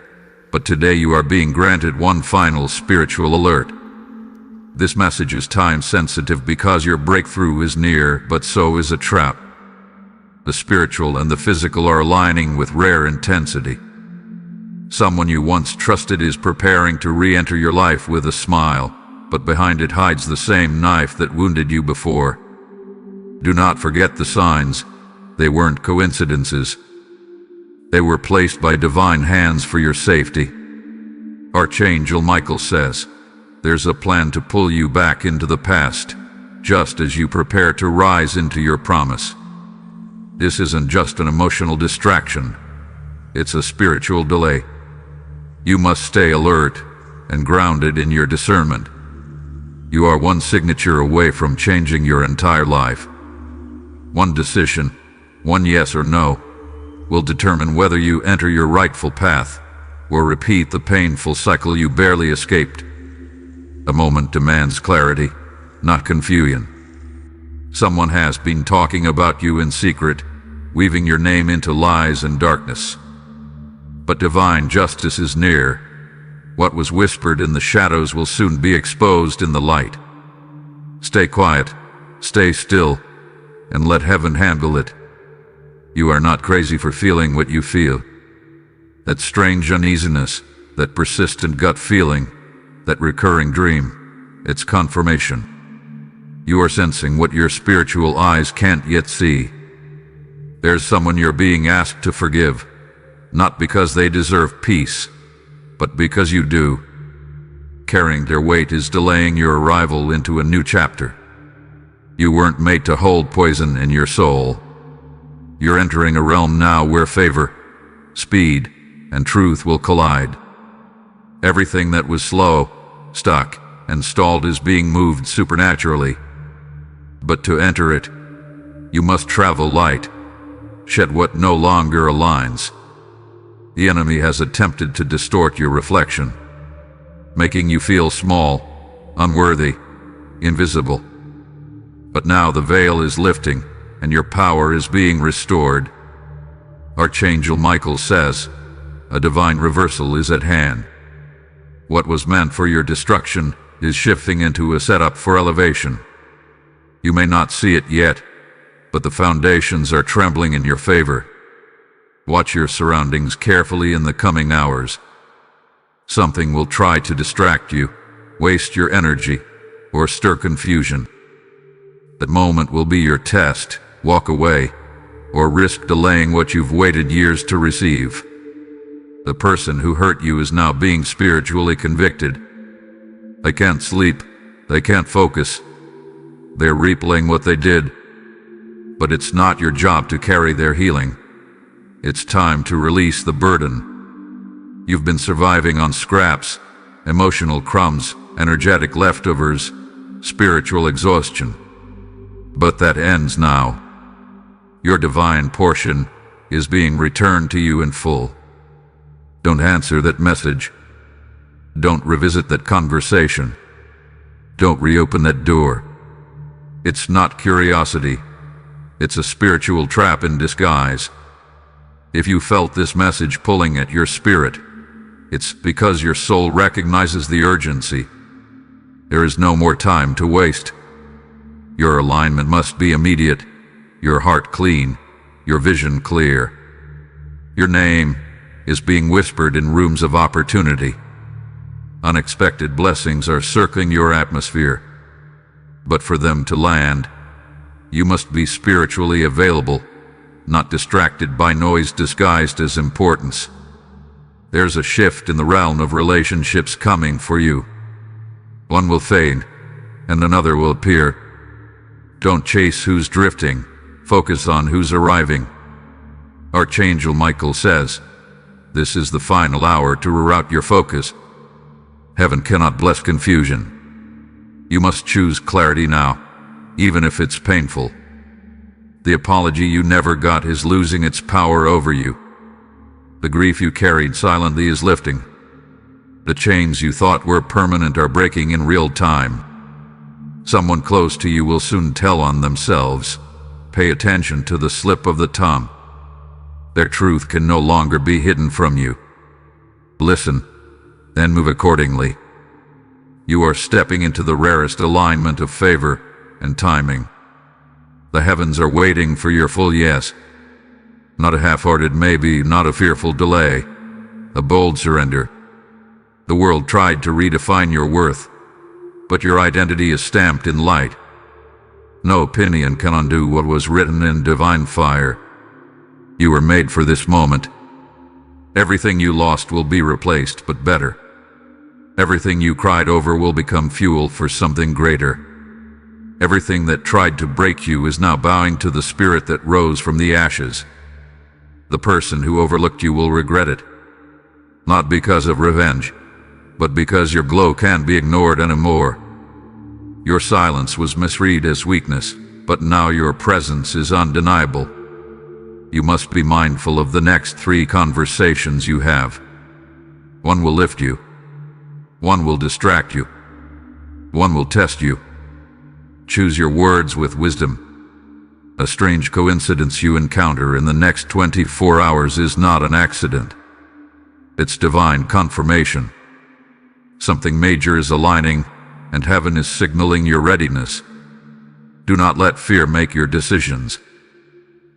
but today you are being granted one final spiritual alert. This message is time-sensitive because your breakthrough is near, but so is a trap. The spiritual and the physical are aligning with rare intensity. Someone you once trusted is preparing to re-enter your life with a smile, but behind it hides the same knife that wounded you before. Do not forget the signs. They weren't coincidences. They were placed by divine hands for your safety. Archangel Michael says, there's a plan to pull you back into the past, just as you prepare to rise into your promise. This isn't just an emotional distraction. It's a spiritual delay. You must stay alert and grounded in your discernment. You are one signature away from changing your entire life. One decision, one yes or no, will determine whether you enter your rightful path or repeat the painful cycle you barely escaped. A moment demands clarity, not confusion. Someone has been talking about you in secret, weaving your name into lies and darkness. But divine justice is near. What was whispered in the shadows will soon be exposed in the light. Stay quiet, stay still, and let heaven handle it. You are not crazy for feeling what you feel. That strange uneasiness, that persistent gut feeling, that recurring dream, it's confirmation. You are sensing what your spiritual eyes can't yet see. There's someone you're being asked to forgive, not because they deserve peace, but because you do. Carrying their weight is delaying your arrival into a new chapter. You weren't made to hold poison in your soul. You're entering a realm now where favor, speed, and truth will collide. Everything that was slow, stuck, and stalled is being moved supernaturally. But to enter it, you must travel light, shed what no longer aligns. The enemy has attempted to distort your reflection, making you feel small, unworthy, invisible. But now the veil is lifting, and your power is being restored. Archangel Michael says, a divine reversal is at hand. What was meant for your destruction is shifting into a setup for elevation. You may not see it yet, but the foundations are trembling in your favor. Watch your surroundings carefully in the coming hours. Something will try to distract you, waste your energy, or stir confusion. That moment will be your test. Walk away, or risk delaying what you've waited years to receive. The person who hurt you is now being spiritually convicted. They can't sleep, they can't focus. They're replaying what they did. But it's not your job to carry their healing. It's time to release the burden. You've been surviving on scraps, emotional crumbs, energetic leftovers, spiritual exhaustion. But that ends now. Your divine portion is being returned to you in full. Don't answer that message. Don't revisit that conversation. Don't reopen that door. It's not curiosity. It's a spiritual trap in disguise. If you felt this message pulling at your spirit, it's because your soul recognizes the urgency. There is no more time to waste. Your alignment must be immediate, your heart clean, your vision clear. Your name is being whispered in rooms of opportunity. Unexpected blessings are circling your atmosphere. But for them to land, you must be spiritually available, not distracted by noise disguised as importance. There's a shift in the realm of relationships coming for you. One will fade, and another will appear. Don't chase who's drifting, focus on who's arriving. Archangel Michael says, this is the final hour to reroute your focus. Heaven cannot bless confusion. You must choose clarity now, even if it's painful. The apology you never got is losing its power over you. The grief you carried silently is lifting. The chains you thought were permanent are breaking in real time. Someone close to you will soon tell on themselves. Pay attention to the slip of the tongue. Their truth can no longer be hidden from you. Listen, then move accordingly. You are stepping into the rarest alignment of favor and timing. The heavens are waiting for your full yes. Not a half-hearted maybe, not a fearful delay. A bold surrender. The world tried to redefine your worth, but your identity is stamped in light. No opinion can undo what was written in divine fire. You were made for this moment. Everything you lost will be replaced, but better. Everything you cried over will become fuel for something greater. Everything that tried to break you is now bowing to the spirit that rose from the ashes. The person who overlooked you will regret it. Not because of revenge, but because your glow can't be ignored anymore. Your silence was misread as weakness, but now your presence is undeniable. You must be mindful of the next 3 conversations you have. One will lift you. One will distract you. One will test you. Choose your words with wisdom. A strange coincidence you encounter in the next 24 hours is not an accident. It's divine confirmation. Something major is aligning, and heaven is signaling your readiness. Do not let fear make your decisions.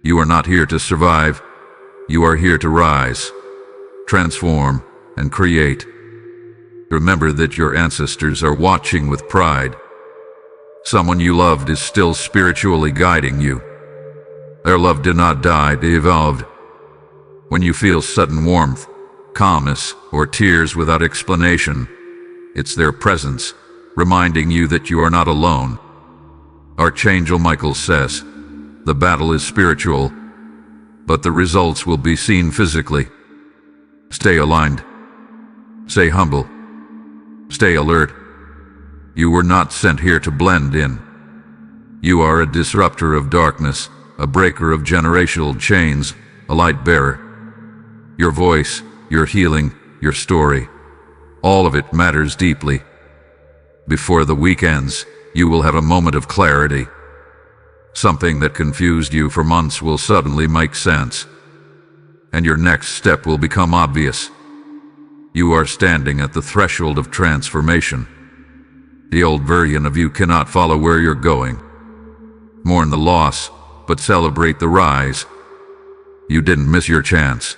You are not here to survive. You are here to rise, transform, and create. Remember that your ancestors are watching with pride. Someone you loved is still spiritually guiding you. Their love did not die, they evolved. When you feel sudden warmth, calmness, or tears without explanation, it's their presence, reminding you that you are not alone. Archangel Michael says, the battle is spiritual, but the results will be seen physically. Stay aligned. Stay humble. Stay alert. You were not sent here to blend in. You are a disruptor of darkness, a breaker of generational chains, a light bearer. Your voice, your healing, your story, all of it matters deeply. Before the week ends, you will have a moment of clarity. Something that confused you for months will suddenly make sense, and your next step will become obvious. You are standing at the threshold of transformation. The old version of you cannot follow where you're going. Mourn the loss, but celebrate the rise. You didn't miss your chance.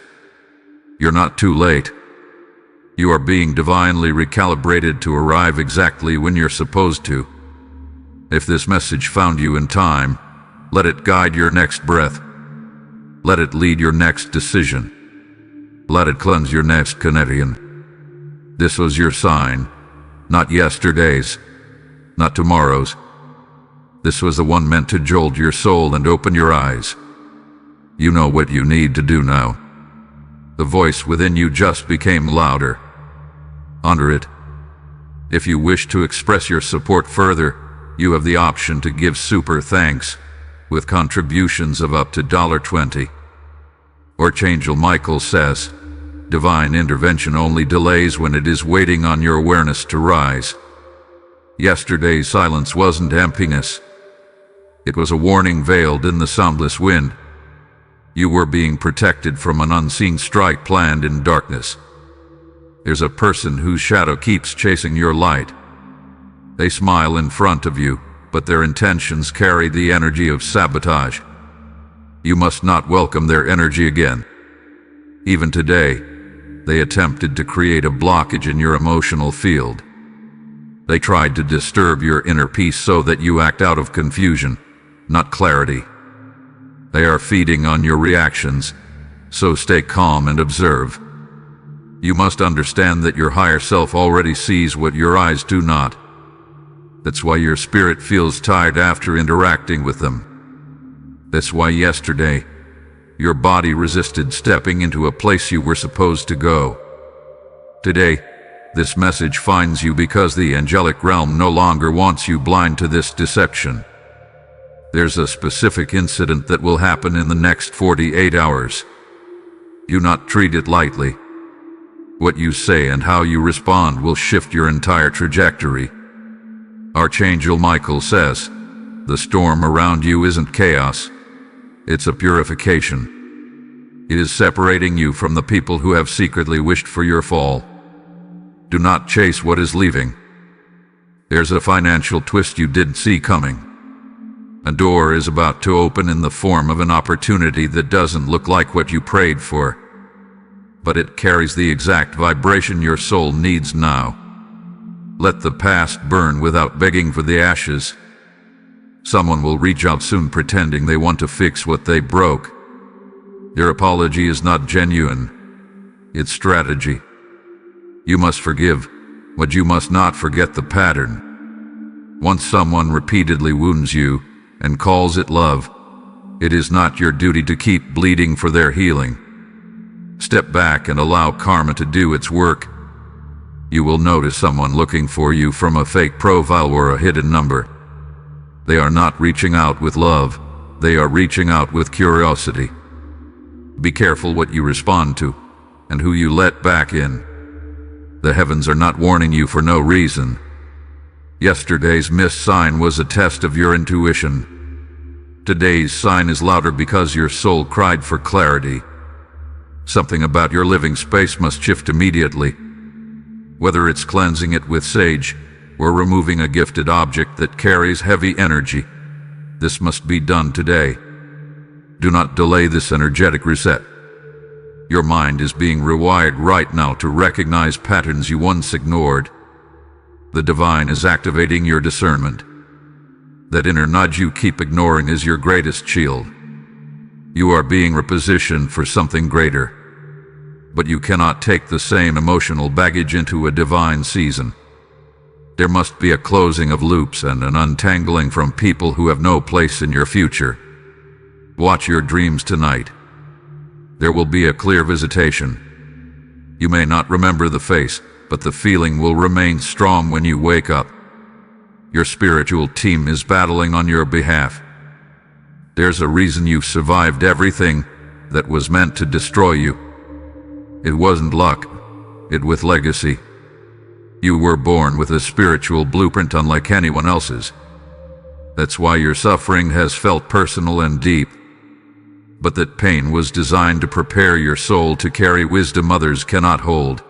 You're not too late. You are being divinely recalibrated to arrive exactly when you're supposed to. If this message found you in time, let it guide your next breath. Let it lead your next decision. Let it cleanse your next Canadian. This was your sign, not yesterday's, not tomorrow's. This was the one meant to jolt your soul and open your eyes. You know what you need to do now. The voice within you just became louder. Honor it. If you wish to express your support further, you have the option to give super thanks with contributions of up to $20. Archangel Michael says, divine intervention only delays when it is waiting on your awareness to rise. Yesterday's silence wasn't emptiness. It was a warning veiled in the soundless wind. You were being protected from an unseen strike planned in darkness. There's a person whose shadow keeps chasing your light. They smile in front of you, but their intentions carry the energy of sabotage. You must not welcome their energy again. Even today, they attempted to create a blockage in your emotional field. They tried to disturb your inner peace so that you act out of confusion, not clarity. They are feeding on your reactions, so stay calm and observe. You must understand that your higher self already sees what your eyes do not. That's why your spirit feels tired after interacting with them. That's why yesterday, your body resisted stepping into a place you were supposed to go. Today, this message finds you because the angelic realm no longer wants you blind to this deception. There's a specific incident that will happen in the next 48 hours. Do not treat it lightly. What you say and how you respond will shift your entire trajectory. Archangel Michael says, the storm around you isn't chaos. It's a purification. It is separating you from the people who have secretly wished for your fall. Do not chase what is leaving. There's a financial twist you didn't see coming. A door is about to open in the form of an opportunity that doesn't look like what you prayed for, but it carries the exact vibration your soul needs now. Let the past burn without begging for the ashes. Someone will reach out soon pretending they want to fix what they broke. Their apology is not genuine. It's strategy. You must forgive, but you must not forget the pattern. Once someone repeatedly wounds you and calls it love, it is not your duty to keep bleeding for their healing. Step back and allow karma to do its work. You will notice someone looking for you from a fake profile or a hidden number. They are not reaching out with love, they are reaching out with curiosity. Be careful what you respond to and who you let back in. The heavens are not warning you for no reason. Yesterday's missed sign was a test of your intuition. Today's sign is louder because your soul cried for clarity. Something about your living space must shift immediately. Whether it's cleansing it with sage or removing a gifted object that carries heavy energy, this must be done today. Do not delay this energetic reset. Your mind is being rewired right now to recognize patterns you once ignored. The divine is activating your discernment. That inner nudge you keep ignoring is your greatest shield. You are being repositioned for something greater. But you cannot take the same emotional baggage into a divine season. There must be a closing of loops and an untangling from people who have no place in your future. Watch your dreams tonight. There will be a clear visitation. You may not remember the face, but the feeling will remain strong when you wake up. Your spiritual team is battling on your behalf. There's a reason you've survived everything that was meant to destroy you. It wasn't luck, it was legacy. You were born with a spiritual blueprint unlike anyone else's. That's why your suffering has felt personal and deep. But that pain was designed to prepare your soul to carry wisdom others cannot hold.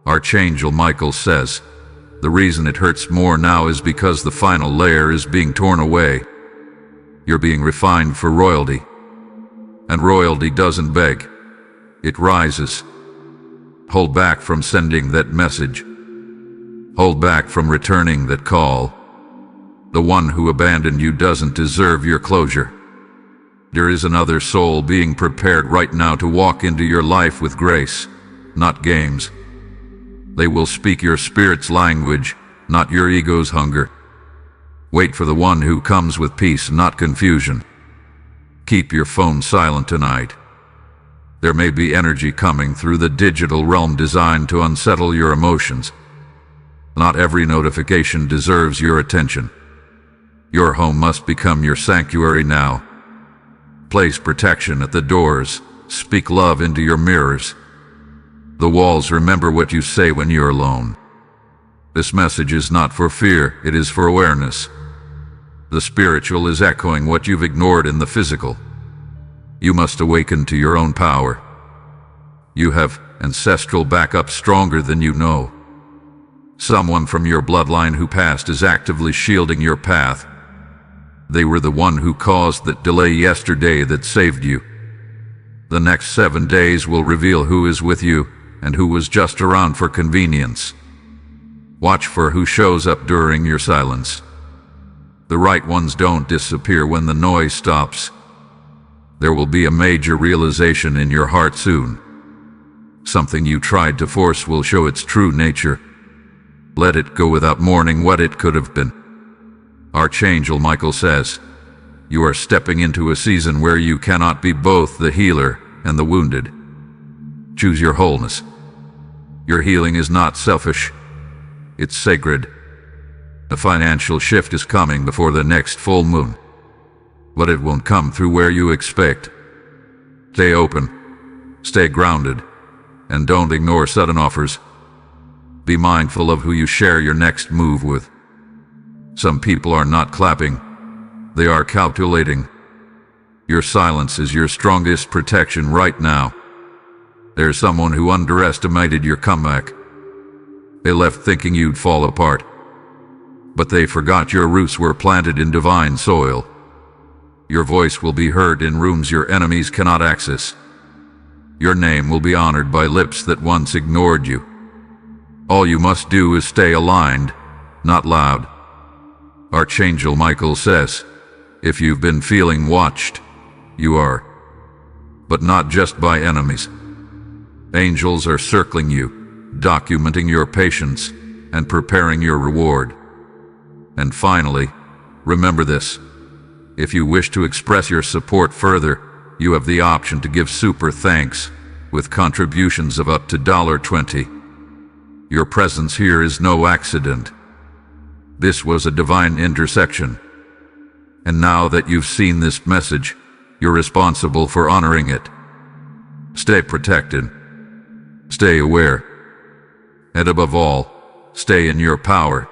Archangel Michael says, the reason it hurts more now is because the final layer is being torn away. You're being refined for royalty. And royalty doesn't beg. It rises. Hold back from sending that message. Hold back from returning that call. The one who abandoned you doesn't deserve your closure. There is another soul being prepared right now to walk into your life with grace, not games. They will speak your spirit's language, not your ego's hunger. Wait for the one who comes with peace, not confusion. Keep your phone silent tonight. There may be energy coming through the digital realm designed to unsettle your emotions. Not every notification deserves your attention. Your home must become your sanctuary now. Place protection at the doors. Speak love into your mirrors. The walls remember what you say when you're alone. This message is not for fear, it is for awareness. The spiritual is echoing what you've ignored in the physical. You must awaken to your own power. You have ancestral backup stronger than you know. Someone from your bloodline who passed is actively shielding your path. They were the one who caused that delay yesterday that saved you. The next 7 days will reveal who is with you and who was just around for convenience. Watch for who shows up during your silence. The right ones don't disappear when the noise stops. There will be a major realization in your heart soon. Something you tried to force will show its true nature. Let it go without mourning what it could have been. Archangel Michael says, you are stepping into a season where you cannot be both the healer and the wounded. Choose your wholeness. Your healing is not selfish. It's sacred. A financial shift is coming before the next full moon. But it won't come through where you expect. Stay open. Stay grounded. And don't ignore sudden offers. Be mindful of who you share your next move with. Some people are not clapping. They are calculating. Your silence is your strongest protection right now. There's someone who underestimated your comeback. They left thinking you'd fall apart. But they forgot your roots were planted in divine soil. Your voice will be heard in rooms your enemies cannot access. Your name will be honored by lips that once ignored you. All you must do is stay aligned, not loud. Archangel Michael says, if you've been feeling watched, you are. But not just by enemies. Angels are circling you, documenting your patience, and preparing your reward. And finally, remember this. If you wish to express your support further, you have the option to give super thanks, with contributions of up to $20. Your presence here is no accident. This was a divine intersection. And now that you've seen this message, you're responsible for honoring it. Stay protected. Stay aware. And above all, stay in your power.